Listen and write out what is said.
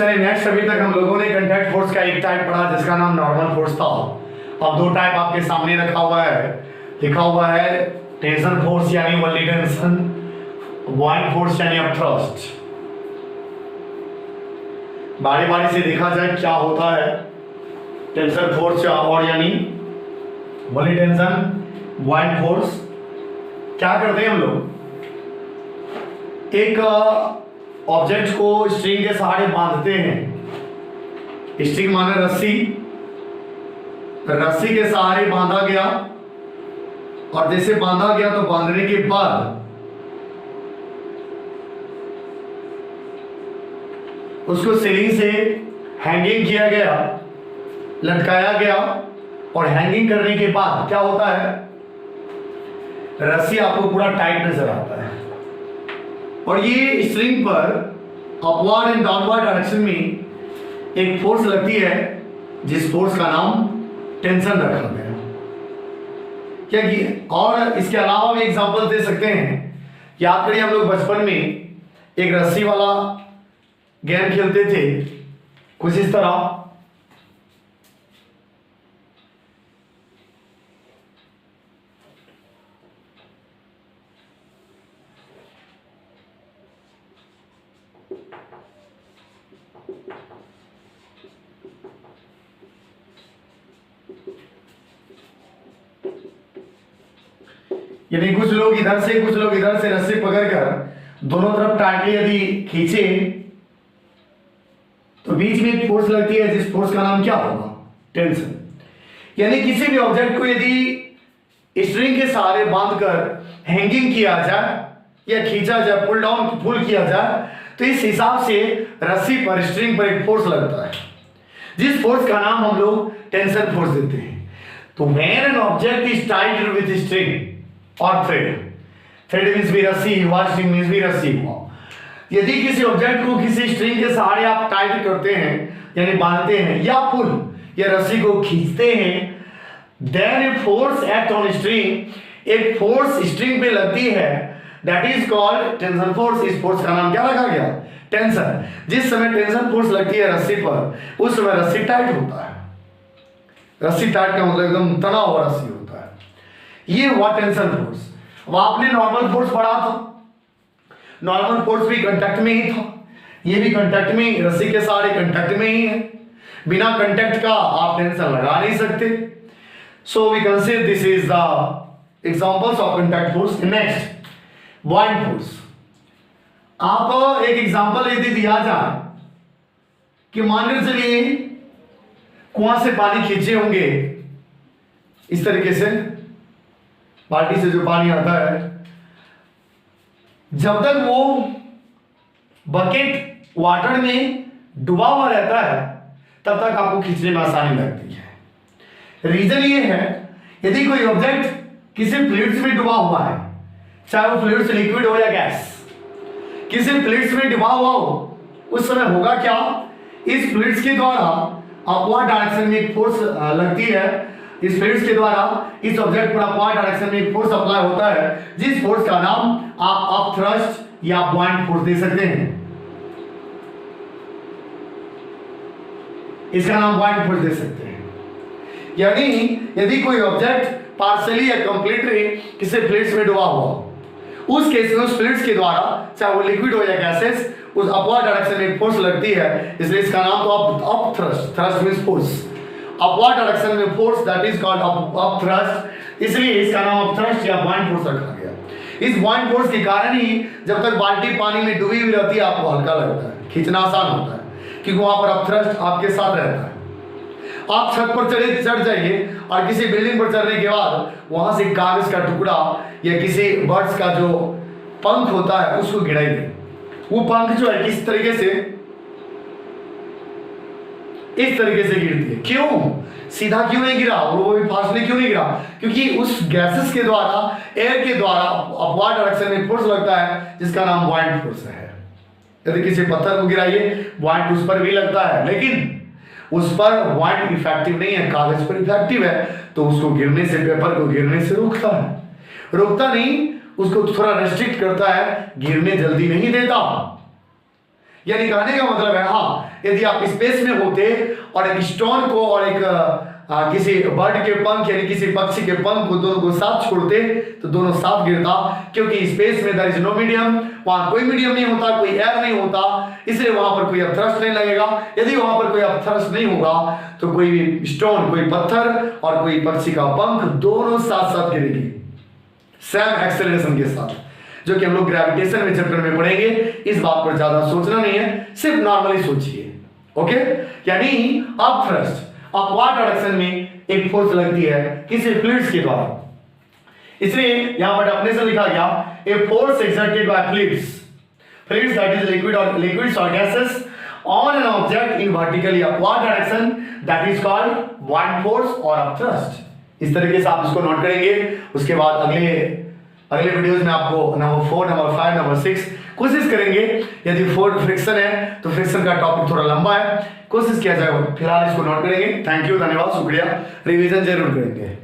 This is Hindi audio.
चलिए नेक्स्ट, अभी तक हम लोगों ने कांटेक्ट फोर्स का एक टाइप पढ़ा जिसका नाम नॉर्मल फोर्स था। अब दो टाइप आपके सामने रखा हुआ है, लिखा हुआ है टेंशन फोर्स यानी वनली टेंशन, बुऑयंट फोर्स यानी अपथ्रस्ट। बारी बारी से देखा जाए क्या होता है टेंशन फोर्स और यानी वनली टेंशन, बुऑयंट फोर्स। क्या करते हैं हम लोग, एक ऑब्जेक्ट को स्ट्रिंग के सहारे बांधते हैं। स्ट्रिंग माने रस्सी, रस्सी के सहारे बांधा गया और जैसे बांधा गया तो बांधने के बाद उसको सीलिंग से हैंगिंग किया गया, लटकाया गया और हैंगिंग करने के बाद क्या होता है, रस्सी आपको पूरा टाइट नजर आता है और ये स्ट्रिंग पर अपवर्ड एंड डाउनवर्ड डायरेक्शन में एक फोर्स लगती है जिस फोर्स का नाम टेंशन रखा गया। क्या कि और इसके अलावा भी एग्जांपल दे सकते हैं। याद करिए हम लोग बचपन में एक रस्सी वाला गेम खेलते थे कुछ इस तरह। यानी कुछ लोग इधर से कुछ लोग इधर से रस्सी पकड़कर दोनों तरफ टाइटली यदि खींचे तो बीच में एक फोर्स लगती है जिस फोर्स का नाम क्या होगा, टेंशन। यानी किसी भी ऑब्जेक्ट को यदि स्ट्रिंग के सहारे बांधकर हैंगिंग किया जाए या खींचा जाए, पुल डाउन पुल किया जाए, तो इस हिसाब से रस्सी पर स्ट्रिंग पर एक फोर्स लगता है जिस फोर्स का नाम हम लोग टेंशन फोर्स देते हैं। तो when an object is tied with string और थ्रेड मींस भी रस्सी हुआ, स्ट्रिंग मींस भी रस्सी हुआ। यदि किसी ऑब्जेक्ट को किसी स्ट्रिंग के सहारे आप टाइट करते हैं यानी बांधते हैं या पुल या रस्सी को खींचते हैं, then a force act on string, एक फोर्स स्ट्रिंग पे लगती है, that is called tension force. इस फोर्स का नाम क्या रखा गया, टेंशन। जिस समय टेंशन फोर्स लगती है रस्सी पर उस समय रस्सी टाइट होता है। रस्सी टाइट का मतलब एकदम तना हुआ रस्सी होता है। ये हुआ टेंशन फोर्स। अब आपने नॉर्मल फोर्स पढ़ा था, नॉर्मल फोर्स भी कांटेक्ट में ही था, ये भी कांटेक्ट में ही, रस्सी के सहारे कांटेक्ट में ही है। बिना कांटेक्ट का आप टेंशन लगा नहीं सकते। So we can say this is the examples of contact force. Next, buoyant force. आप एक एग्जांपल यदि दिया जाए कि मान के चलिए कुआं से पानी खींचे होंगे इस तरीके से, बाल्टी से जो पानी आता है, जब तक वो बकेट वाटर में डूबा हुआ रहता है तब तक आपको खींचने में आसानी लगती है। रीजन ये है, यदि कोई ऑब्जेक्ट किसी फ्लूइड्स में डूबा हुआ है, चाहे वो फ्लूइड्स लिक्विड हो या गैस, किसी फ्लूइड्स में डूबा हुआ हो, उस समय होगा क्या, इस फ्लूइड्स के द्वारा अपवर्ड डायरेक्शन में एक फोर्स लगती है। इस फ्लूइड्स के द्वारा इस ऑब्जेक्ट पर अपवर्ड डायरेक्शन में एक फोर्स अप्लाई होता है जिस फोर्स का नाम आप अपथ्रस्ट या बुऑयंट फोर्स दे सकते हैं। इसका नाम बुऑयंट फोर्स दे सकते हैं। यानी यदि कोई ऑब्जेक्ट पार्शियली या कंप्लीटली किसी फ्लूइड्स में डूबा हुआ, उस केस में उस फ्लूइड्स के द्वारा चाहे वो लिक्विड हो या गैसेस, उस अपवर्ड डायरेक्शन में फोर्स लगती है, इसलिए इसका नाम तो upthrust, thrust means force, upward direction में force, that is called upthrust, इसलिए इसका नाम अपथ्रस्ट या बुऑयंट फोर्स रखा गया। इस बुऑयंट फोर्स के कारण ही जब तक बाल्टी पानी में डूबी हुई रहती है आपको हल्का लगता है, खींचना आसान होता है, क्योंकि वहां पर अपथ्रस्ट आपके साथ रहता है। आप छत पर चढ़ जाइए और किसी बिल्डिंग पर चढ़ने के बाद वहां से कागज का टुकड़ा या किसी बर्ड्स का जो पंख होता है उसको गिराइए। वो पंख जो है किस तरीके से, इस तरीके से गिरती है। क्यों, सीधा क्यों नहीं गिरा, वो भी फास्टली क्यों नहीं गिरा, क्योंकि उस गैसेस के द्वारा, एयर के द्वारा अपवर्ड डायरेक्शन में फोर्स लगता है जिसका नाम बुऑयंट फोर्स है। यदि किसी पत्थर को गिराइए बुऑयंट उस पर भी लगता है, लेकिन उस पर बुऑयंट इफेक्टिव नहीं है, कागज पर इफेक्टिव है, तो उसको गिरने से, पेपर को गिरने से रोकता है। रोकता नहीं, उसको थोड़ा रेस्ट्रिक्ट करता है, गिरने जल्दी नहीं देता। यानी कहने का मतलब है, हाँ, यदि आप स्पेस में होते और एक स्टोन को और एक किसी बर्ड के पंख यानी किसी पक्षी के पंख को दोनों को साथ छोड़ते तो दोनों साथ गिरता, क्योंकि स्पेस में देयर इज नो मीडियम, वहां कोई मीडियम नहीं होता, कोई एयर नहीं होता, इसलिए वहां पर कोई अपथ्रस्ट नहीं लगेगा। यदि वहां पर कोई अपथ्रस्ट नहीं होगा तो कोई भी स्टोन, कोई पत्थर और कोई पक्षी का पंख दोनों साथ साथ गिरेगी सेम एक्सेलरेशन के साथ, जो कि हम लोग ग्रेविटेशन में चैप्टर में पढ़ेंगे। इस बात पर ज्यादा सोचना नहीं है, सिर्फ नॉर्मली सोचिए। ओके, यानी अपथ्रस्ट, अपवार्ड डायरेक्शन में एक फोर्स लगती है किसी फ्लूइड्स के द्वारा, इसलिए यहां पर डेफिनेशन लिखा गया, a force exerted by fluids that is liquids और gases on an object in vertically upward direction that is called wide force और अपथ्रस्ट। इस तरीके से आप इसको नोट करेंगे। उसके बाद अगले वीडियोस में आपको नंबर 4, नंबर 5, नंबर 6 कोशिश करेंगे। यदि 4 फ्रिक्शन है तो फ्रिक्शन का टॉपिक थोड़ा लंबा है, कोशिश किया जाएगा। फिलहाल इसको नोट करेंगे। थैंक यू, धन्यवाद, शुक्रिया। रिवीजन जरूर करेंगे।